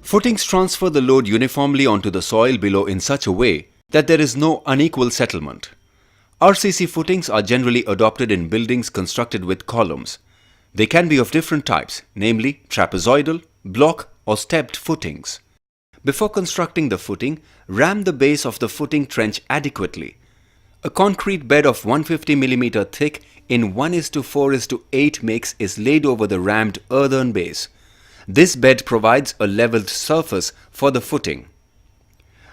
Footings transfer the load uniformly onto the soil below in such a way that there is no unequal settlement. RCC footings are generally adopted in buildings constructed with columns. They can be of different types, namely trapezoidal, block or stepped footings. Before constructing the footing, ram the base of the footing trench adequately. A concrete bed of 150 mm thick in 1:4:8 mix is laid over the rammed earthen base. This bed provides a leveled surface for the footing.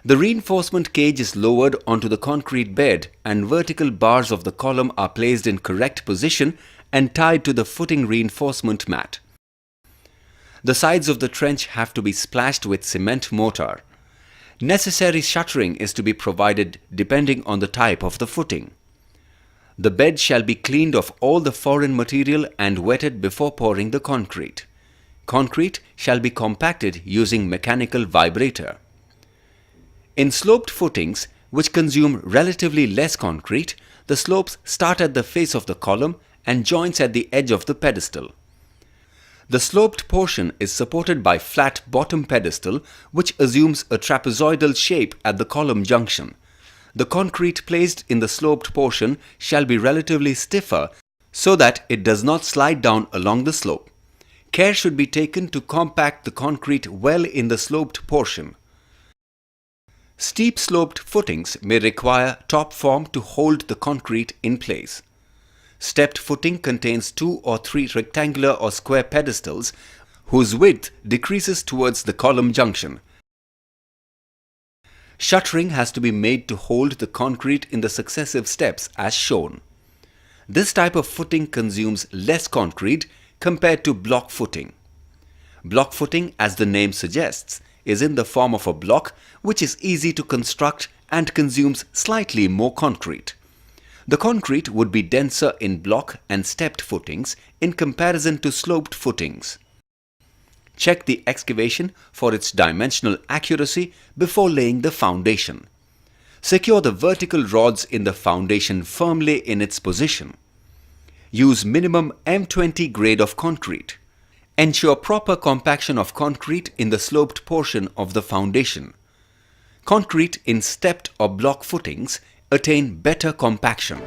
The reinforcement cage is lowered onto the concrete bed and vertical bars of the column are placed in correct position and tied to the footing reinforcement mat. The sides of the trench have to be splashed with cement mortar. Necessary shuttering is to be provided depending on the type of the footing. The bed shall be cleaned of all the foreign material and wetted before pouring the concrete. Concrete shall be compacted using mechanical vibrator. In sloped footings, which consume relatively less concrete, the slopes start at the face of the column and joins at the edge of the pedestal. The sloped portion is supported by flat bottom pedestal, which assumes a trapezoidal shape at the column junction. The concrete placed in the sloped portion shall be relatively stiffer so that it does not slide down along the slope. Care should be taken to compact the concrete well in the sloped portion. Steep sloped footings may require top form to hold the concrete in place. Stepped footing contains 2 or 3 rectangular or square pedestals whose width decreases towards the column junction. Shuttering has to be made to hold the concrete in the successive steps as shown. This type of footing consumes less concrete compared to block footing. Block footing, as the name suggests, is in the form of a block which is easy to construct and consumes slightly more concrete. The concrete would be denser in block and stepped footings in comparison to sloped footings. Check the excavation for its dimensional accuracy before laying the foundation. Secure the vertical rods in the foundation firmly in its position. Use minimum M20 grade of concrete. Ensure proper compaction of concrete in the sloped portion of the foundation. Concrete in stepped or block footings attain better compaction.